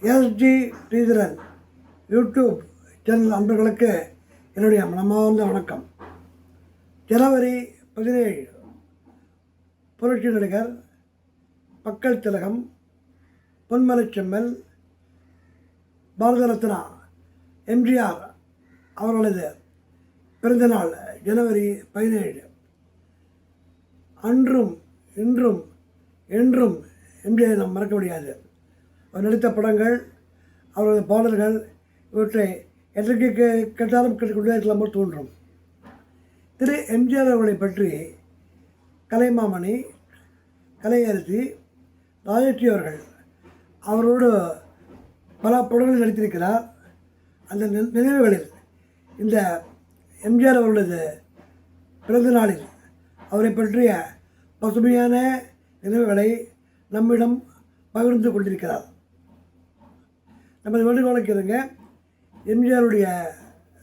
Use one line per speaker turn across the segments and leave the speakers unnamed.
ST Sridharan YouTube channel நண்பர்களுக்கு என்னுடைய மனமார்ந்த வணக்கம். ஜனவரி 17 புரட்சி நடிகர் மக்கள் திலகம் பொன்மலைச்செம்மல் பாரத ரத்னா எம்ஜிஆர் அவர்களது பிறந்தநாள் ஜனவரி 17. அன்றும் இன்றும் என்றும் எம்ஜிஆரை நாம் மறக்க முடியாது. அவர் நடித்த படங்கள், அவரது பாடல்கள் இவற்றை எதற்கு கேட்டாலும் கேட்டுக்கொண்டே இருக்கலாமல் தோன்றும். திரு எம்ஜிஆர் அவர்களை பற்றி கலைமாமணி, கலையரசி, ராஜஸ்ரீ அவர்கள் அவரோடு பல படங்களில் நடித்திருக்கிறார். அந்த நினைவுகளில் இந்த எம்ஜிஆர் அவர்களது பிறந்த நாளில் அவரை பற்றிய பசுமையான நினைவுகளை நம்மிடம் பகிர்ந்து கொண்டிருக்கிறார். நமது வேண்டுகோளுக்கு இருங்க. எம்ஜிஆருடைய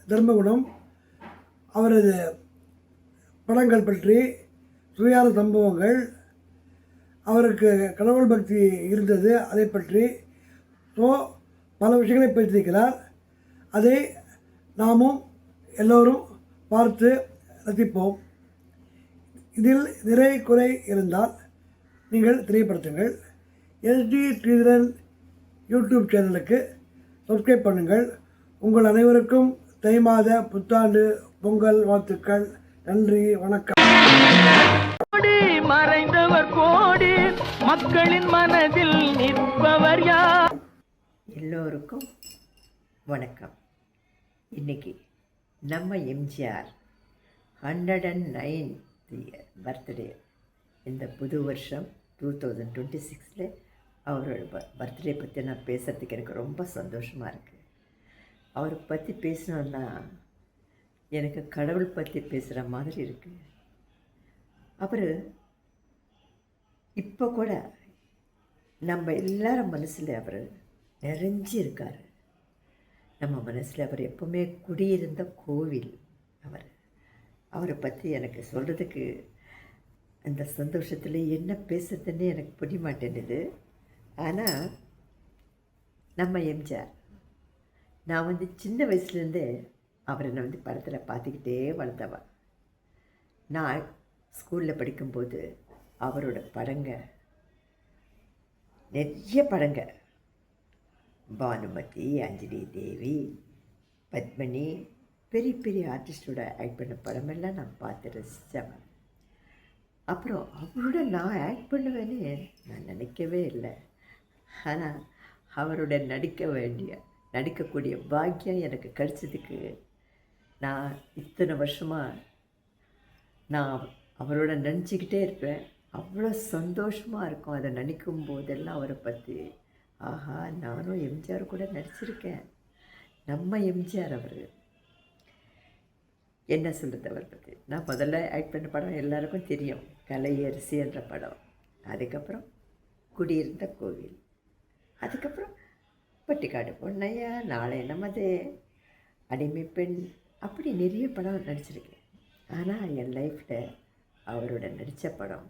தர்மகுணம், அவரது படங்கள் பற்றி, சுயார சம்பவங்கள், அவருக்கு கடவுள் பக்தி இருந்தது அதை பற்றி பல விஷயங்களை பேசியிருக்கிறார். அதை நாமும் எல்லோரும் பார்த்து ரசிப்போம். இதில் நிறை குறை இருந்தால் நீங்கள் தெரியப்படுத்துங்கள். எஸ்டி ஸ்ரீதரன் யூடியூப் சேனலுக்கு சப்ஸ்கிரைப் பண்ணுங்கள். உங்கள் அனைவருக்கும் தை மாத புத்தாண்டு பொங்கல் வாழ்த்துக்கள். நன்றி, வணக்கம்.
மறைந்தவர் கோடி, மக்களின் மனதில் நிற்பவர் யார்?
எல்லோருக்கும் வணக்கம். இன்னைக்கு நம்ம எம்ஜிஆர் 109th பர்த்டே. இந்த புது வருஷம் 2026 அவரோட பர்த்டே பற்றி நான் பேசுகிறதுக்கு எனக்கு ரொம்ப சந்தோஷமாக இருக்குது. அவரை பற்றி பேசணுன்னா எனக்கு கடவுள் பற்றி பேசுகிற மாதிரி இருக்குது. அவர் இப்போ கூட நம்ம எல்லாரும் மனசில் அவர் நிறைஞ்சி இருக்கார். நம்ம மனசில் அவர் எப்பவுமே குடியிருந்த கோவில். அவரை பற்றி எனக்கு சொல்கிறதுக்கு அந்த சந்தோஷத்தில் என்ன பேசுறதுன்னு எனக்கு புரிய மாட்டேன்னுது. ஆனால் நம்ம எம்ஜிஆர், நான் சின்ன வயசுலேருந்தே அவரை நான் படத்தில் பார்த்துக்கிட்டே வளர்ந்தவன். நான் ஸ்கூலில் படிக்கும்போது அவரோட படங்க, நிறைய படங்க, பானுமதி, அஞ்சலி தேவி, பத்மினி, பெரிய பெரிய ஆர்டிஸ்டோட ஆக்ட் பண்ண படமெல்லாம் நான் பார்த்து ரசித்தவன். அப்புறம் அவரோட நான் ஆக்ட் பண்ணுவேன்னு நான் நினைக்கவே இல்லை. ஆனால் அவரோட நடிக்கக்கூடிய பாக்கியம் எனக்கு கிடைச்சதுக்கு நான் இத்தனை வருஷமாக நான் அவரோட நினச்சிக்கிட்டே இருப்பேன். அவ்வளோ சந்தோஷமாக இருக்கும் அதை நினைக்கும் போதெல்லாம் அவரை பற்றி. ஆஹா, நானும் எம்ஜிஆர் கூட நடிச்சிருக்கேன். நம்ம எம்ஜிஆர் அவர் என்ன சொல்கிறது அவரை பற்றி? நான் முதல்ல ஆக்ட் பண்ண படம் எல்லாருக்கும் தெரியும், கலையரசி என்ற படம். அதுக்கப்புறம் குடியிருந்த கோவில், அதுக்கப்புறம் பட்டிக்காடு பொன்னையா, நாளை நமது, அடிமை பெண், அப்படி நிறைய படம் நடிச்சிருக்கேன். ஆனால் என் லைஃப்பில் அவரோட நடித்த படம்,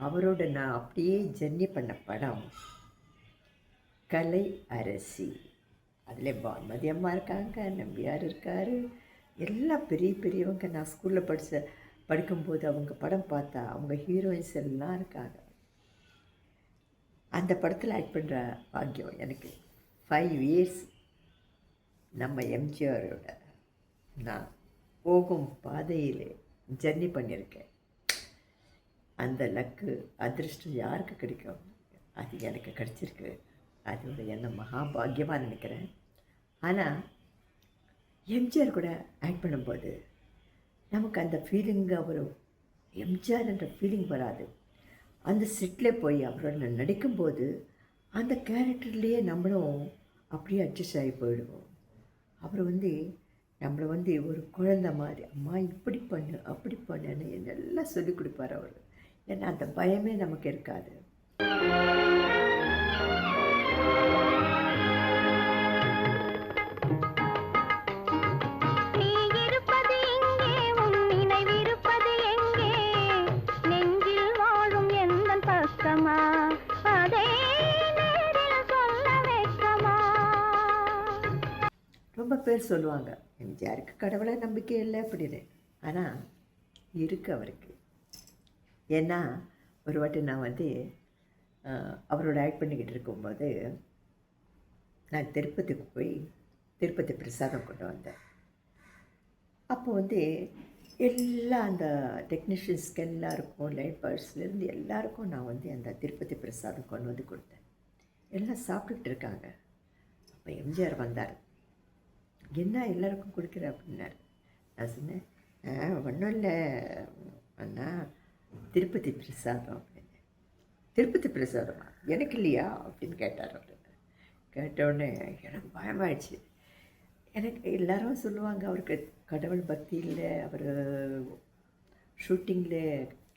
அவரோட நான் அப்படியே ஜர்னி பண்ண படம் கலை அரசி. அதில் பானுமதி அம்மா இருக்காங்க, நம்பியார் இருக்கார், எல்லாம் பெரிய பெரியவங்க. நான் ஸ்கூலில் படிக்கும்போது அவங்க படம் பார்த்தா அவங்க ஹீரோயின்ஸ் எல்லாம் இருக்காங்க. அந்த படத்தில் ஆக்ட் பண்ணுற பாக்கியம் எனக்கு 5 years நம்ம எம்ஜிஆரோட நான் போகும் பாதையில் ஜர்னி பண்ணியிருக்கேன். அந்த லக்கு, அதிர்ஷ்டம் யாருக்கு கிடைக்கும்? அது எனக்கு கிடச்சிருக்கு. அதோட என்ன மகாபாகியமாக நினைக்கிறேன். ஆனால் எம்ஜிஆர் கூட ஆக்ட் பண்ணும்போது நமக்கு அந்த ஃபீலிங்கு, அவர் எம்ஜிஆர் என்ற ஃபீலிங் வராது. அந்த செட்டில் போய் அவரோட நடிக்கும்போது அந்த கேரக்டர்லேயே நம்மளும் அப்படியே அட்ஜஸ்ட் ஆகி போயிடுவோம். அவர் நம்மளை ஒரு குழந்தை மாதிரி, அம்மா இப்படி பண்ணு அப்படி பண்ணுன்னு என்னெல்லாம் சொல்லிக் கொடுப்பார் அவர். ஏன்னா அந்த பயமே நமக்கு இருக்காது.
அதை நேரில் சொல்ல
ரொம்ப பேர் சொல்லுவாங்க எம்ஜிஆருக்கு கடவுளை நம்பிக்கை இல்லை அப்படின்னு. ஆனால் இருக்கு அவருக்கு. ஏன்னா ஒரு வாட்டி நான் வந்து அவரோட ஆக்ட் பண்ணிக்கிட்டு இருக்கும்போது நான் திருப்பதிக்கு போய் திருப்பதி பிரசாதம் கொண்டு வந்தேன். அப்போ வந்து எல்லாம் அந்த டெக்னீஷியன்ஸ்க்கு எல்லாருக்கும் லேபர்ஸ்லேருந்து எல்லாருக்கும் நான் வந்து அந்த திருப்பதி பிரசாதம் கொண்டு வந்து கொடுத்தேன். எல்லாம் சாப்பிட்டுட்டு இருக்காங்க. அப்போ எம்ஜிஆர் வந்தார். என்ன எல்லாருக்கும் கொடுக்குற அப்படின்னாரு. நான் சொன்னேன், ஒன்றும் இல்லை அண்ணா, திருப்பதி பிரசாதம் அப்படின்னு. திருப்பதி பிரசாதமா, எனக்கு இல்லையா அப்படின்னு கேட்டார் அவர். கேட்டவுடனே எனக்கு பயமாயிடுச்சு. எனக்கு எல்லாரும் சொல்லுவாங்க அவருக்கு கடவுள் பக்தி இல்லை, அவர் ஷூட்டிங்கில்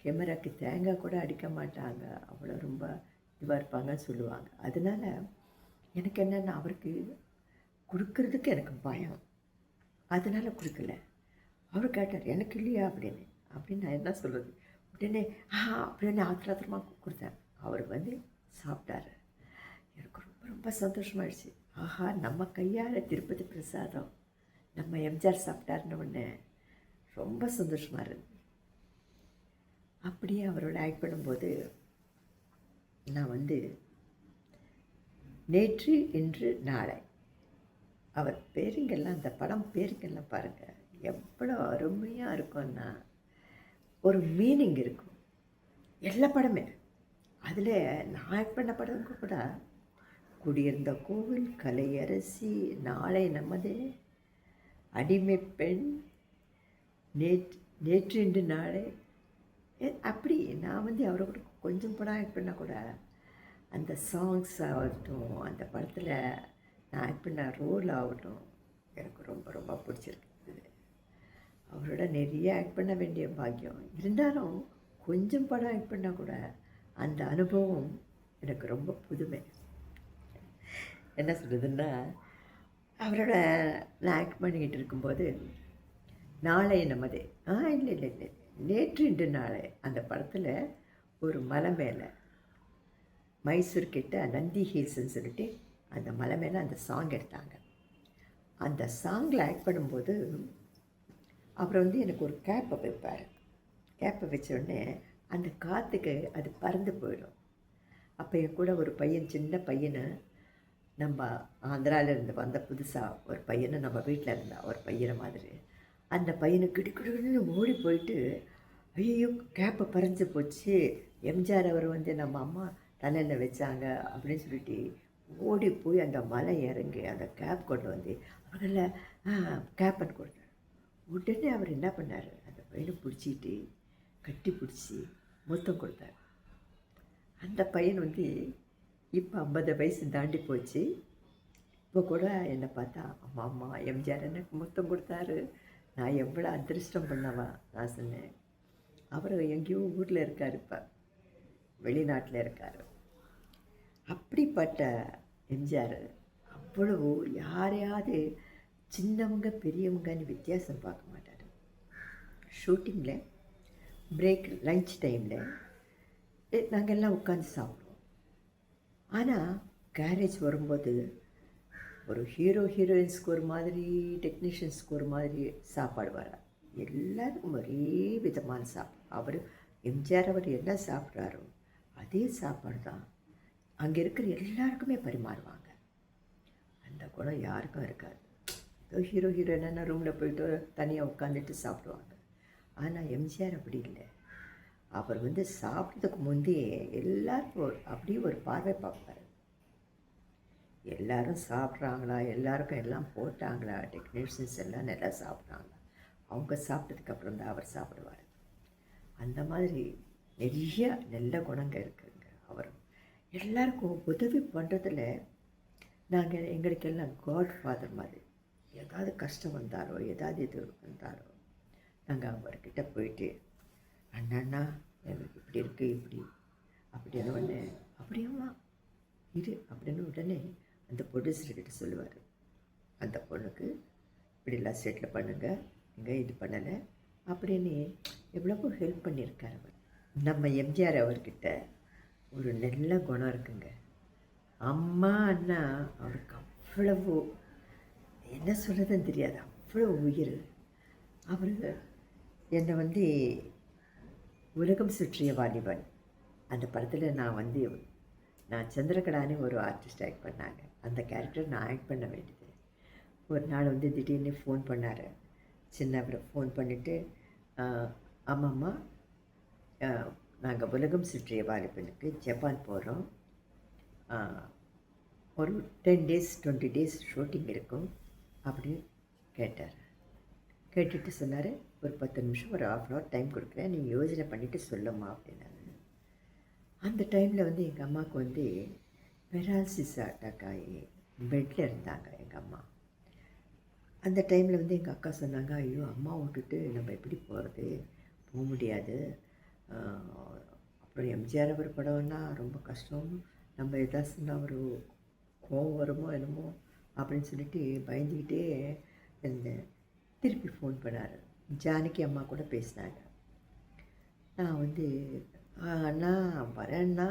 கேமராக்கு தேங்காய் கூட அடிக்க மாட்டாங்க, அவ்வளோ ரொம்ப இதுவாக இருப்பாங்கன்னு சொல்லுவாங்க. அதனால் எனக்கு என்னென்னா அவருக்கு கொடுக்கறதுக்கு எனக்கு பயம், அதனால் கொடுக்கல. அவர் கேட்டார் எனக்கு இல்லையா அப்படின்னு நான் என்ன சொல்கிறது. உடனே அப்படின்னு ஆத்திரமாக கொடுத்தேன். அவர் வந்து சாப்பிட்டாரு. எனக்கு ரொம்ப ரொம்ப சந்தோஷமாயிடுச்சு. ஆஹா, நம்ம கையால் திருப்பதி பிரசாதம் நம்ம எம்ஜிஆர் சாப்பிட்டாருன்னு உடனே ரொம்ப சந்தோஷமாக இருந்தது. அப்படியே அவரோட ஆக்ட் பண்ணும்போது நான் வந்து நேற்று இன்று நாளை அவர் பேருங்கெல்லாம், அந்த படம் பேருங்கெல்லாம் பாருங்கள் எவ்வளோ அருமையாக இருக்கும்னா ஒரு மீனிங் இருக்கும் எல்லா படமே. அதில் நான் ஆக்ட் பண்ண படமுக்கு கூட குடியிருந்த கோவில், கலையரசி, நாளை நமதே, அடிமை பெண், நேற்று இன்று நாளை, அப்படி நான் வந்து அவரை கூட கொஞ்சம் படம் ஆக்ட் பண்ணால் கூட அந்த சாங்ஸ் ஆகட்டும், அந்த படத்தில் நான் ஆக்ட் பண்ண ரோல் ஆகட்டும் எனக்கு ரொம்ப ரொம்ப பிடிச்சிருக்கு. அவரோட நிறைய ஆக்ட் பண்ண வேண்டிய பாக்கியம் இருந்தாலும் கொஞ்சம் படம் ஆக்ட் பண்ணால் கூட அந்த அனுபவம் எனக்கு ரொம்ப புதுமை. என்ன சொல்கிறதுன்னா, அவரோட நான் ஆக்ட் பண்ணிக்கிட்டு இருக்கும்போது நாளை நமதே, இல்லை நேற்று இன்று நாளை அந்த படத்தில் ஒரு மலை மேலே மைசூர் கிட்ட நந்தி ஹில்ஸ்ன்னு சொல்லிட்டு அந்த மலை மேலே அந்த சாங் எடுத்தாங்க. அந்த சாங்கில் ஆக்ட் பண்ணும்போது அவர் வந்து எனக்கு ஒரு கேப்பை வைப்பார். கேப்பை வச்ச உடனே அந்த காற்றுக்கு அது பறந்து போயிடும். அப்போ என் கூட ஒரு பையன், சின்ன பையனை, நம்ம ஆந்திராவிலேருந்து வந்த புதுசாக ஒரு பையனை நம்ம வீட்டில் இருந்தா ஒரு பையனை மாதிரி, அந்த பையனை கிடுக்கிடுன்னு ஓடி போயிட்டு ஐயோ கேப்பை பறிஞ்சு போச்சு, எம்ஜிஆர் அவர் வந்து நம்ம அம்மா தலையில் வச்சாங்க அப்படின்னு சொல்லிட்டு ஓடி போய் அந்த மலை இறங்கி அந்த கேப் கொண்டு வந்து அவங்கள கேப்பன் கொடுத்தார். உடனே அவர் என்ன பண்ணார், அந்த பையனை பிடிச்சிட்டு கட்டி பிடிச்சி முத்தம் கொடுத்தார். அந்த பையன் வந்து இப்போ 50 வயசு தாண்டி போச்சு. இப்போ கூட என்னை பார்த்தா அம்மா எம்ஜிஆர் எனக்கு முத்தம் கொடுத்தாரு, நான் எவ்வளோ அதிர்ஷ்டம் பண்ணவா. நான் சொன்னேன், அவர் எங்கேயோ ஊரில் இருக்கார், இப்போ வெளிநாட்டில் இருக்கார். அப்படிப்பட்ட எம்ஜிஆர் அவ்வளவு யாரையாவது சின்னவங்க பெரியவங்கன்னு வித்தியாசம் பார்க்க மாட்டார். ஷூட்டிங்கில் பிரேக் லஞ்ச் டைமில் நாங்கள் எல்லாம் உட்காந்து சாப்பிடுவோம். ஆனால் கேரேஜ் வரும்போது ஒரு ஹீரோயின்ஸ்க்கு ஒரு மாதிரி, டெக்னீஷியன்ஸ்க்கு ஒரு மாதிரி சாப்பாடு வர, எல்லாருக்கும் ஒரே விதமான சாப்பாடு. அவர் எம்ஜிஆர் அவர் என்ன சாப்பிட்றாரோ அதே சாப்பாடு தான் அங்கே இருக்கிற எல்லாருக்குமே பரிமாறுவாங்க. அந்த குணம் யாருக்கும் இருக்காது. ஏதோ ஹீரோயினா ரூமில் போய்ட்டு தனியாக உட்காந்துட்டு சாப்பிடுவாங்க. ஆனால் எம்ஜிஆர் அப்படி இல்லை. அவர் வந்து சாப்பிட்றதுக்கு முந்தையே எல்லாருக்கும் அப்படியே ஒரு பார்வை பார்ப்பார். எல்லோரும் சாப்பிட்றாங்களா, எல்லாருக்கும் எல்லாம் போட்டாங்களா, டெக்னீஷியன்ஸ் எல்லாம் நல்லா சாப்பிட்றாங்களா, அவங்க சாப்பிட்டதுக்கப்புறம் தான் அவர் சாப்பிடுவார். அந்த மாதிரி நிறைய நல்ல குணங்கள் இருக்குங்க. அவர் எல்லாருக்கும் உதவி பண்ணுறதில் நாங்கள் எங்களுக்கெல்லாம் காட் ஃபாதர் மாதிரி. ஏதாவது கஷ்டம் வந்தாரோ, ஏதாவது இது வந்தாரோ நாங்கள் அவர்கிட்ட போயிட்டு, அண்ணா எனக்கு இப்படி இருக்குது, இப்படி அப்படின்னு உடனே அப்படியுமா இது அப்படின்னு உடனே அந்த ப்ரொடியூசர்கிட்ட சொல்லுவார், அந்த பொண்ணுக்கு இப்படிலாம் செட்டில் பண்ணுங்கள், இங்கே இது பண்ணலை அப்படின்னு எவ்வளவோ ஹெல்ப் பண்ணியிருக்கார் அவர். நம்ம எம்ஜிஆர் அவர்கிட்ட ஒரு நல்ல குணம் இருக்குங்க. அம்மா அண்ணா அவருக்கு அவ்வளவு என்ன சொல்கிறதுன்னு தெரியாது, அவ்வளோ உயிர். அவர் என்னை வந்து உலகம் சுற்றிய வாலிபன் அந்த படத்தில் நான் சந்திரகலான்னு ஒரு ஆர்டிஸ்ட் ஆக்ட் பண்ணாங்க. அந்த கேரக்டர் நான் ஆக்ட் பண்ண வேண்டியது. ஒரு நாள் வந்து திடீர்னு ஃபோன் பண்ணார். சின்னவர் ஃபோன் பண்ணிவிட்டு, ஆமாம்மா, நாங்கள் உலகம் சுற்றிய வாலிபனுக்கு ஜப்பான் போகிறோம், ஒரு 10 days 20 days ஷூட்டிங் இருக்கும் அப்படின்னு கேட்டார். கேட்டுட்டு சொன்னார், ஒரு 10 நிமிஷம் ஒரு ½ hour டைம் கொடுக்குறேன், நீங்கள் யோசனை பண்ணிவிட்டு சொல்லுமா அப்படின்னாரு. அந்த டைமில் வந்து எங்கள் அம்மாவுக்கு வந்து பெராலிசிஸ் அட்டாக் ஆகி பெட்டில் இருந்தாங்க எங்கள் அம்மா. அந்த டைமில் வந்து எங்கள் அக்கா சொன்னாங்க, ஐயோ அம்மா விட்டுட்டு நம்ம எப்படி போகிறது, போக முடியாது, அப்புறம் எம்ஜிஆர் அவர் படம்னா ரொம்ப கஷ்டம், நம்ம ஏதாச்சுன்னா ஒரு கோவம் வருமோ என்னமோ அப்படின்னு சொல்லிட்டு பயந்துக்கிட்டே இருந்தேன். திருப்பி ஃபோன் பண்ணார். ஜானகி அம்மா கூட பேசினாங்க. நான் வந்து அண்ணா வரேன்னா,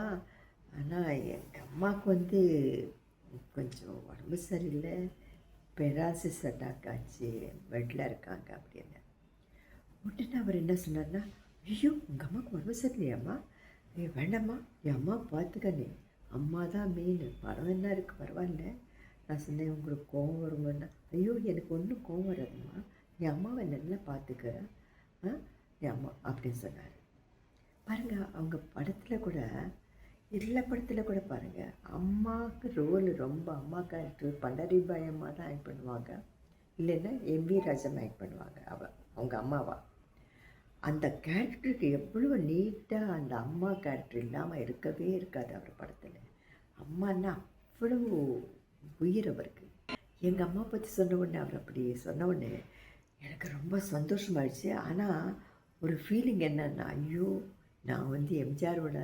ஆனால் எங்கள் அம்மாவுக்கு வந்து கொஞ்சம் உடம்பு சரியில்லை, பெராலிசிஸ் அட்டாக் ஆச்சு, பெட்டில் இருக்காங்க அப்படின்னு. உடனே அவர் என்ன சொன்னார்னா, ஐயோ உங்கள் அம்மாவுக்கு உடம்பு சரியில்லையாம்மா, வேண்டாம்மா என் அம்மா பார்த்துக்கண்ணே, அம்மா தான் மெயின், படம் என்ன இருக்குது பரவாயில்ல. நான் சொன்னேன், உங்களுக்கு கோவம் வருங்கன்னா, ஐயோ எனக்கு ஒன்றும் கோவம் வராதும்மா, என் அம்மாவை நல்லா பார்த்துக்க என் அம்மா அப்படின்னு சொன்னார். பாருங்கள், அவங்க படத்தில் கூட, எல்லா படத்தில் கூட பாருங்கள், அம்மாவுக்கு ரோல் ரொம்ப, அம்மா கேரக்டர் பண்டரிபாய் அம்மா தான் ஆக்ட் பண்ணுவாங்க, இல்லைன்னா எம்வி ராஜம் ஆக்ட் பண்ணுவாங்க. அவங்க அம்மாவா அந்த கேரக்டருக்கு எவ்வளோ நீட்டாக அந்த அம்மா கேரக்டர் இல்லாமல் இருக்கவே இருக்காது அவர் படத்தில். அம்மானா அவ்வளோ உயிர் அவருக்கு. எங்கள் அம்மா பற்றி சொன்ன உடனே, அவர் அப்படி சொன்ன உடனே எனக்கு ரொம்ப சந்தோஷமாயிடுச்சு. ஆனால் ஒரு ஃபீலிங் என்னன்னா, ஐயோ நான் வந்து எம்ஜிஆரோட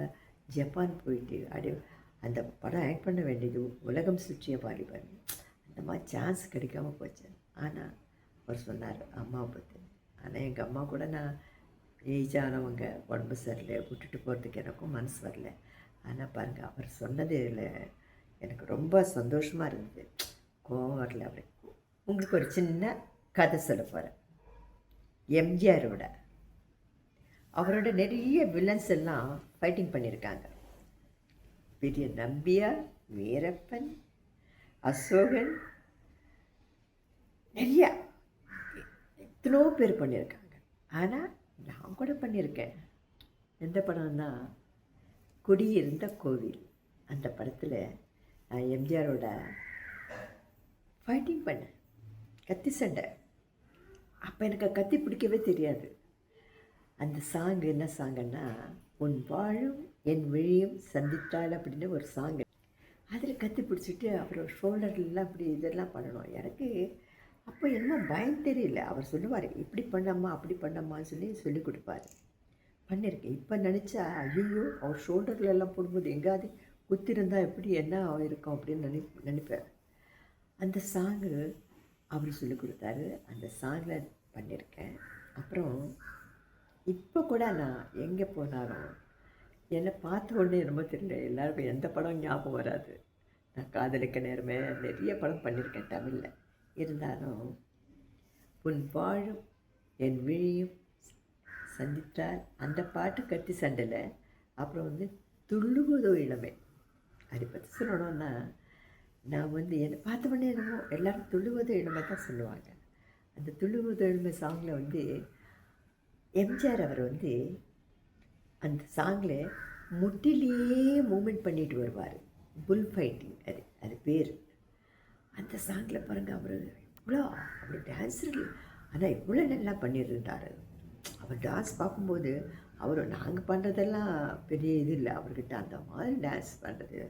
ஜப்பான் போயிட்டு அந்த படம் ஆக்ட் பண்ண வேண்டியது உலகம் சுற்றிய வாலிபன், அந்த மாதிரி சான்ஸ் கிடைக்காம போச்சு. ஆனால் அவர் சொன்னார் அம்மாவை பற்றி. ஆனால் எங்கள் அம்மா கூட நான் ஏஜானவங்க, உடம்பு சரியில்லை, விட்டுட்டு போகிறதுக்கு எனக்கும் மனசு வரல. ஆனால் பாருங்கள், அவர் சொன்னதில் எனக்கு ரொம்ப சந்தோஷமாக இருந்தது, கோவம் வரல அவருக்கு. உங்களுக்கு ஒரு சின்ன கதை சொல்ல போகிறேன். எம்ஜிஆரோட அவரோட நிறைய வில்லன்ஸ் எல்லாம் ஃபைட்டிங் பண்ணியிருக்காங்க. பெரிய நம்பியார், வீரப்பன், அசோகன், நிறைய எத்தனோ பேர் பண்ணியிருக்காங்க. ஆனால் நான் கூட பண்ணியிருக்கேன். எந்த படம்னா குடியிருந்த கோவில். அந்த படத்தில் நான் எம்ஜிஆரோட ஃபைட்டிங் பண்ணேன், கத்தி சண்டை. அப்போ எனக்கு கத்தி பிடிக்கவே தெரியாது. அந்த சாங் என்ன சாங்குன்னா, உன் வாழும் என் விழியும் சந்தித்தாள் அப்படின்னு ஒரு சாங்கு. அதில் கத்தி பிடிச்சிட்டு அப்புறம் ஷோல்டர்லாம் அப்படி இதெல்லாம் பண்ணணும். எனக்கு அப்போ என்ன பயம் தெரியல. அவர் சொல்லுவார், இப்படி பண்ணம்மா அப்படி பண்ணம்மான்னு சொல்லி கொடுப்பார். பண்ணியிருக்கேன். இப்போ நினச்சா ஐயோ அவர் ஷோல்டரில் எல்லாம் போடும்போது எங்காவது குத்திருந்தால் எப்படி என்ன இருக்கும் அப்படின்னு நினைப்பேன். அந்த சாங்கு அவர் சொல்லி கொடுத்தாரு. அந்த சாங்கில் பண்ணியிருக்கேன். அப்புறம் இப்போ கூட நான் எங்கே போனாலும் என்னை பார்த்த உடனே ரொம்ப தெரியல, எல்லாருக்கும் எந்த படம் ஞாபகம் வராது. நான் காதலிக்க நேரமே நிறைய படம் பண்ணியிருக்கேன் தமிழில். இருந்தாலும் உன் வாழும் என் விழியும் சந்தித்தால் அந்த பாட்டு கத்தி சண்டையில். அப்புறம் வந்து துள்ளுவதோ இளமை, அதை பற்றி சொல்லணும்னா, நான் வந்து என்னை பார்த்த உடனே என்னமோ எல்லோரும் துள்ளுவதோ இளமை தான் சொல்லுவாங்க. அந்த துள்ளுவதோ இளமை சாங்கில் வந்து எம்ஜிஆர் அவர் வந்து அந்த சாங்கில் முட்டிலேயே மூமெண்ட் பண்ணிட்டு வருவார். புல் ஃபைட்டிங், அது பேர். அந்த சாங்கில் பாருங்கள், அவர் டான்ஸர், ஆனால் இவ்வளோ நல்லா பண்ணியிருந்தார். அவர் டான்ஸ் பார்க்கும்போது நாங்கள் பண்ணுறதெல்லாம் பெரிய இது இல்லை, அவர்கிட்ட அந்த மாதிரி டான்ஸ் பண்ணுறது,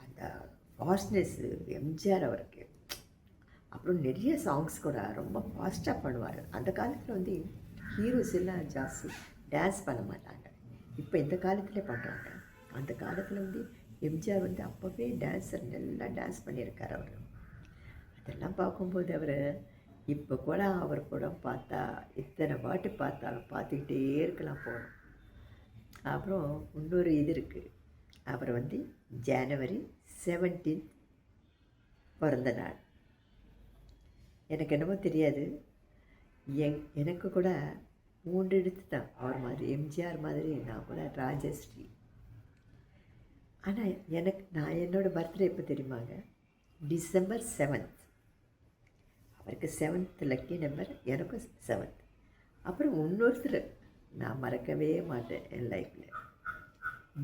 அந்த ஃபாஸ்ட்னஸ்ஸு எம்ஜிஆர் அவருக்கு. அப்புறம் நிறைய சாங்ஸ் கூட ரொம்ப ஃபாஸ்ட்டாக பண்ணுவார். அந்த காலத்தில் வந்து ஹீரோஸ் எல்லாம் ஜாஸ்தி டான்ஸ் பண்ண மாட்டாங்க, இப்போ இந்த காலத்தில் பண்ணுறாங்க. அந்த காலத்தில் வந்து எம்ஜிஆர் வந்து அப்போவே டான்ஸர், நல்லா டான்ஸ் பண்ணியிருக்கார் அவர். அதெல்லாம் பார்க்கும்போது அவர் இப்போ கூட அவர் படம் பார்த்தா இத்தனை பாட்டு பார்த்தாலும் பார்த்துக்கிட்டே இருக்கலாம் போகணும். அப்புறம் இன்னொரு இது இருக்குது, அவர் வந்து January 17 பிறந்த நாள். எனக்கு என்னமோ தெரியாது, எனக்கு கூட 3 எழுத்து தான் அவர் மாதிரி. எம்ஜிஆர் மாதிரி நான் கூட ராஜஸ்ரீ. ஆனால் நான் என்னோடய பர்த்டே எப்போ தெரியுமாங்க? December 7th. அவருக்கு 7th லக்கி நம்பர், எனக்கும் 7th. அப்புறம் இன்னொருத்தர் நான் மறக்கவே மாட்டேன் என் லைஃப்பில்.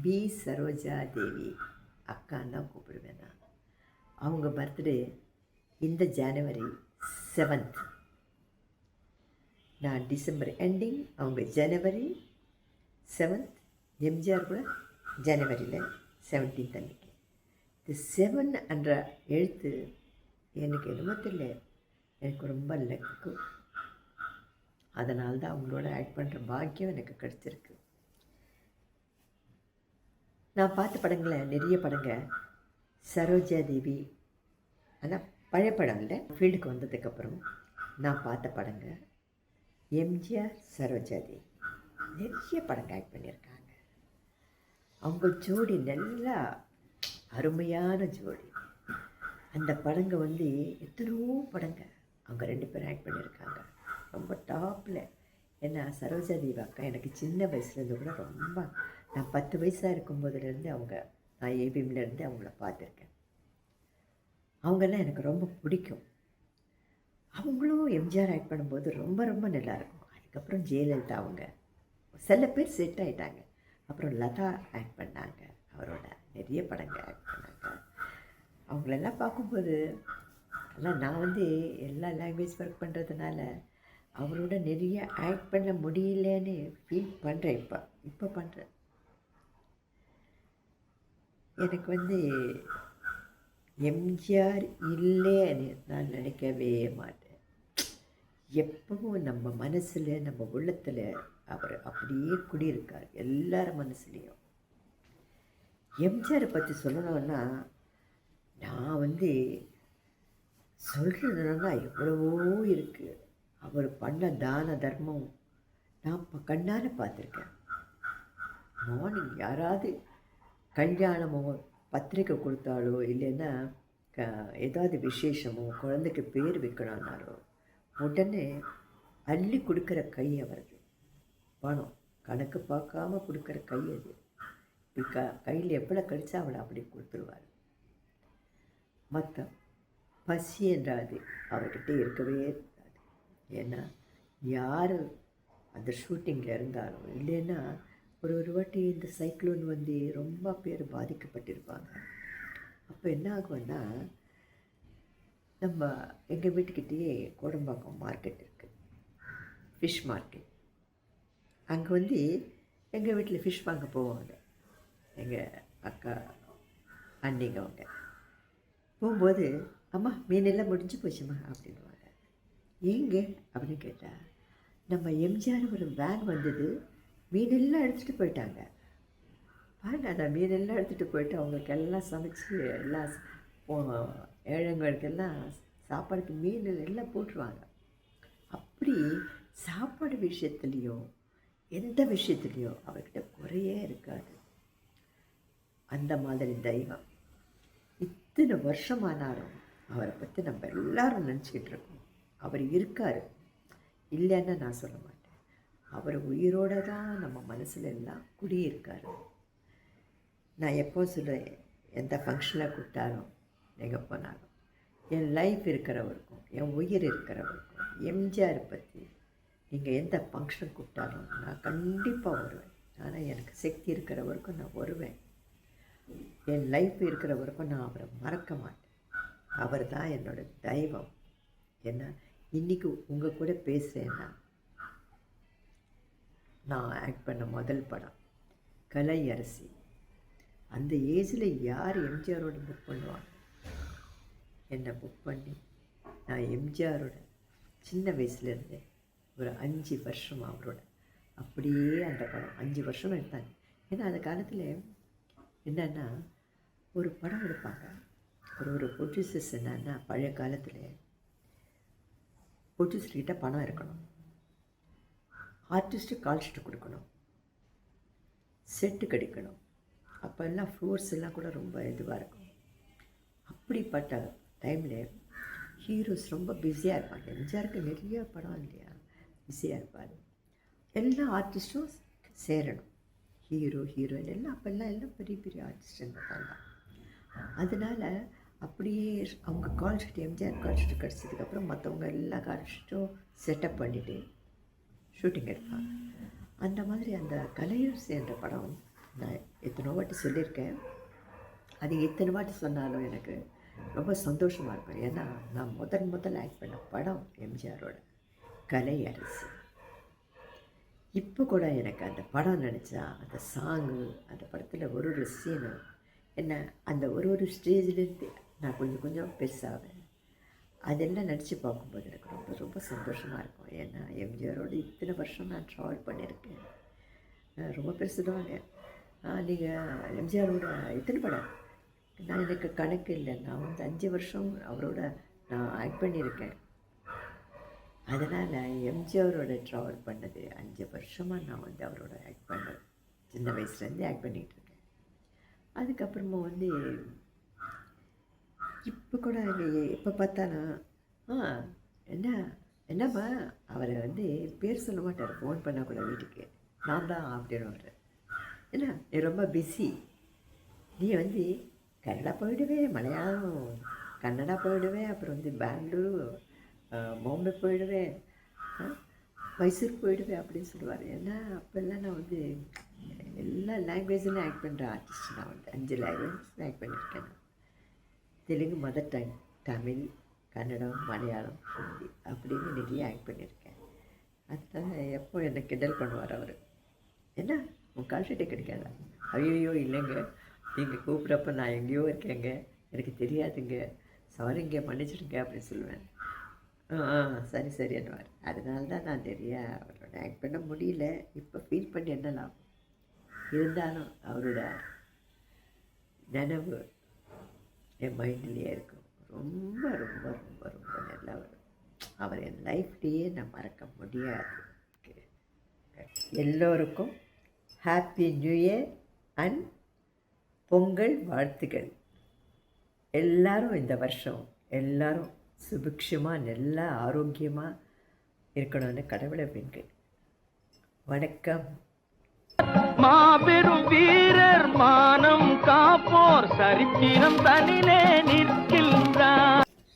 பி சரோஜா தேவி, அக்கான்னு தான் கூப்பிடுவேன் நான். அவங்க பர்த்டே இந்த ஜனவரி 7th. நான் டிசம்பர் எண்டிங், அவங்க ஜனவரி 7th. எம்ஜிஆர் கூட ஜனவரியில் 17th அன்றைக்கி. இந்த 7 என்ற எழுத்து எனக்கு என்னமோ தெரியல, எனக்கு ரொம்ப லக்கு. அதனால தான் அவங்களோட ஆக்ட் பண்ணுற பாக்கியம் எனக்கு கிடச்சிருக்கு. நான் பார்த்த படங்களை நிறைய படங்கள் சரோஜா தேவி, ஆனால் பழைய படம் இல்லை, ஃபீல்டுக்கு வந்ததுக்கப்புறம் நான் பார்த்த படங்கள் எம்ஜிஆர் சரோஜா தேவி நிறைய படங்கள் ஆக்ட் பண்ணியிருக்காங்க. அவங்க ஜோடி நல்லா அருமையான ஜோடி. அந்த படங்கள் எத்தனையோ படங்கள் அவங்க 2 பேரும் ஆக்ட் பண்ணியிருக்காங்க. ரொம்ப டாப்பில். ஏன்னா சரோஜா தேவி அக்கா எனக்கு சின்ன வயசுலேருந்து கூட ரொம்ப, நான் 10 வயசாக இருக்கும்போதுலேருந்து நான் ஏபிஎம்லேருந்து அவங்கள பார்த்துருக்கேன். அவங்கெல்லாம் எனக்கு ரொம்ப பிடிக்கும். அவங்களும் எம்ஜிஆர் ஆக்ட் பண்ணும்போது ரொம்ப ரொம்ப நல்லாயிருக்கும். அதுக்கப்புறம் ஜெயலலிதா அவங்க சில பேர் செட் ஆகிட்டாங்க. அப்புறம் லதா ஆக்ட் பண்ணாங்க, அவரோட நிறைய படங்கள் ஆக்ட் பண்ணாங்க. அவங்களெல்லாம் பார்க்கும்போது எல்லாம் நான் எல்லா லாங்குவேஜ் ஒர்க் பண்ணுறதுனால அவரோட நிறைய ஆக்ட் பண்ண முடியலன்னு ஃபீல் பண்ணுறேன். இப்போ பண்ணுறேன். எனக்கு எம்ஜிஆர் இல்லைன்னு நான் நினைக்கவே மாட்டேன். எப்பவும் நம்ம மனசில், நம்ம உள்ளத்தில் அவர் அப்படியே குடியிருக்கார் எல்லார் மனசுலேயும். எம்ஜிஆரை பற்றி சொல்லணுன்னா நான் சொல்கிறதுனா எவ்வளவோ இருக்குது. அவர் பண்ண தான தர்மம் நான் கண்ணால் பார்த்துருக்கேன். மார்னிங் யாராவது கல்யாணமோ பத்திரிக்கை கொடுத்தாலோ, இல்லைன்னா ஏதாவது விசேஷமோ, குழந்தைக்கு பேர் வைக்கணும்னாலோ உடனே அள்ளி கொடுக்குற கை அவருக்கு. பணம் கணக்கு பார்க்காம கொடுக்குற கை அது. இப்படி கையில் எவ்வளோ கடிச்சா அவளை அப்படி கொடுத்துருவார். மற்ற பசி என்றாது அவர்கிட்ட இருக்கவே இருக்காது. ஏன்னா யார் அந்த ஷூட்டிங்கில் இருந்தாலும், இல்லைன்னா ஒரு வாட்டி இந்த சைக்ளோன் ரொம்ப பேர் பாதிக்கப்பட்டிருப்பாங்க. அப்போ என்ன ஆகும்னா, நம்ம எங்கள் வீட்டுக்கிட்டேயே கோடம்பாக்கம் மார்க்கெட் இருக்குது, ஃபிஷ் மார்க்கெட். அங்கே எங்கள் வீட்டில் ஃபிஷ் வாங்க போவாங்க எங்கள் அக்கா அண்ணிங்க. அவங்க போகும்போது, அம்மா மீனெல்லாம் முடிஞ்சு போச்சுமா அப்படின்வாங்க. ஏங்க அப்படின்னு கேட்டால், நம்ம எம்ஜிஆர் ஒரு வேன் வந்தது, மீனெல்லாம் எடுத்துகிட்டு போயிட்டாங்க. பாருங்க, நான் மீனெல்லாம் எடுத்துகிட்டு போயிட்டு அவங்களுக்கெல்லாம் சமைச்சு எல்லாம் ஏழைங்களுக்கெல்லாம் சாப்பாடுக்கு மீன் எல்லாம் போட்டுருவாங்க. அப்படி சாப்பாடு விஷயத்துலேயோ எந்த விஷயத்துலேயோ அவர்கிட்ட குறையே இருக்காது. அந்த மாதிரி தெய்வம். இத்தனை வருஷமானாலும் அவரை பற்றி நம்ம எல்லாரும் நினச்சிக்கிட்டு இருக்கோம். அவர் இருக்கார், இல்லைன்னா நான் சொல்ல மாட்டேன். அவர் உயிரோடு தான் நம்ம மனசில் எல்லாம் குடியிருக்கார். நான் எப்போ சொல்லுவேன், எந்த ஃபங்க்ஷனில் கூப்பிட்டாலும் எங்கே போனாலும், என் லைஃப் இருக்கிறவருக்கும் என் உயிர் இருக்கிறவருக்கும் எம்ஜிஆர் பற்றி நீங்கள் எந்த ஃபங்க்ஷன் கூப்பிட்டாலும் நான் கண்டிப்பாக வருவேன். ஆனால் எனக்கு சக்தி இருக்கிறவருக்கும் நான் வருவேன். என் லைஃப் இருக்கிறவருக்கும் நான் அவரை மறக்க மாட்டேன். அவர் தான் என்னோடய தெய்வம். ஏன்னா இன்றைக்கி உங்கள் கூட பேசுகிறேன்னா, நான் ஆக்ட் பண்ண முதல் படம் கலை அரசி. அந்த ஏஜில் யார் எம்ஜிஆரோட புக் பண்ணுவாங்க? என்னை புக் பண்ணி நான் எம்ஜிஆரோட சின்ன வயசுலேருந்து ஒரு 5 வருஷம் அவரோட அப்படியே அந்த படம் 5 வருஷம் எடுத்தாங்க. ஏன்னா அந்த காலத்தில் என்னென்னா, ஒரு படம் எடுப்பாங்க, ஒரு ப்ரொடியூசர்ஸ் என்னன்னா, பழைய காலத்தில் ப்ரொடியூசர்கிட்ட பணம் இருக்கணும், ஆர்டிஸ்ட்டு கால் ஷீட்டு கொடுக்கணும், செட்டு கிடைக்கணும். அப்போ எல்லாம் ஃப்ளோர்ஸ் எல்லாம் கூட ரொம்ப இதுவாக இருக்கும். அப்படிப்பட்ட டைமில் ஹீரோஸ் ரொம்ப பிஸியாக இருப்பாங்க. எம்ஜிஆருக்கு நிறைய படம் இல்லையா, பிஸியாக இருப்பார். எல்லா ஆர்டிஸ்ட்டும் சேரணும், ஹீரோ ஹீரோயின் எல்லாம் அப்போல்லாம் எல்லாம் பெரிய பெரிய ஆர்டிஸ்ட்டுங்க தான். அதனால் அப்படியே அவங்க call sheet, MGR call sheet கிடச்சதுக்கப்புறம் மற்றவங்க எல்லா கால் ஷீட்டும் செட்டப் பண்ணிவிட்டு ஷூட்டிங் எடுப்பாங்க. அந்த மாதிரி அந்த கலையரசு என்ற படம் நான் எத்தனை வாட்டி சொல்லியிருக்கேன். அது எத்தனை வாட்டி சொன்னாலும் எனக்கு ரொம்ப சந்தோஷமாக இருக்கும். ஏன்னா நான் முதல் ஆக்ட் பண்ண படம் எம்ஜிஆரோட கலையரசு. இப்போ கூட எனக்கு அந்த படம் நினச்சா அந்த சாங்கு, அந்த படத்தில் ஒரு சீனு என்ன, அந்த ஒரு ஸ்டேஜ்லேருந்து நான் கொஞ்சம் பெருசாவேன். அதெல்லாம் நடித்து பார்க்கும்போது எனக்கு ரொம்ப ரொம்ப சந்தோஷமாக இருக்கும். ஏன்னா எம்ஜிஆரோடு இத்தனை வருஷம் நான் ட்ராவல் பண்ணியிருக்கேன். ரொம்ப பேர் சொல்லுவாங்க, நீங்கள் எம்ஜிஆரோட எத்தனை படம்? நான் எனக்கு கணக்கு இல்லை. நான் 5 வருஷம் அவரோட நான் ஆக்ட் பண்ணியிருக்கேன். அதனால் எம்ஜிஆரோட ட்ராவல் பண்ணது 5 வருஷமாக நான் அவரோட ஆக்ட் பண்ணேன். சின்ன வயசுலேருந்து ஆக்ட் பண்ணிகிட்ருக்கேன். அதுக்கப்புறமா இப்போ கூட எப்போ பார்த்தாலும் என்னம்மா அவரை பேர் சொல்ல மாட்டார். ஃபோன் பண்ணால் கூட வீட்டுக்கு நான் தான் அப்படின்னு. என்ன நீ ரொம்ப பிஸி, நீ கன்னடா போயிடுவேன், மலையாளம் கன்னடா போயிடுவேன், அப்புறம் பெங்களூரு பாம்பே போயிடுவேன், மைசூர் போயிடுவேன் அப்படின்னு சொல்லுவார். ஏன்னா அப்போல்லாம் நான் எல்லா லாங்குவேஜ்லையும் ஆக்ட் பண்ணுற ஆர்டிஸ்ட். நான் 5 லாங்குவேஜ் ஆக்ட் பண்ணியிருக்கேன். தெலுங்கு மதர் டங், தமிழ், கன்னடம், மலையாளம், ஹிந்தி அப்படின்னு நிறைய ஆக்ட் பண்ணியிருக்கேன். அதனால் எப்போ என்னை கிண்டல் பண்ணுவார் அவர். என்ன உன் கால் ஷீட்டே கிடைக்காதா? ஐயோ இல்லைங்க, நீங்கள் கூப்பிட்றப்ப நான் எங்கேயோ இருக்கேங்க, எனக்கு தெரியாதுங்க, சாரிங்க, மன்னிச்சிடுங்க அப்படின்னு சொல்லுவேன். சரி சரி என்னவார். அதனால தான் நான் அவரோட ஆக்ட் பண்ண முடியல. இப்போ ஃபீல் பண்ணி என்ன லாபம்? இருந்தாலும் அவரோட நினைவு என் மைண்ட்லேயே இருக்கும். ரொம்ப ரொம்ப ரொம்ப ரொம்ப நல்லவர். அவர் என் லைஃப்லேயே நான் மறக்க முடியாது. எல்லோருக்கும் happy new year and Pongal வாழ்த்துக்கள். எல்லாரும் இந்த வருஷம் எல்லாரும் சுபிக்ஷமாக நல்லா ஆரோக்கியமாக இருக்கணும்னு கடவுளை வேண்டுகிறேன். வணக்கம்.
மாபெரும் வீரர் மானம் காப்போர் சரித்திரம் தனிலே நிற்கின்றார்.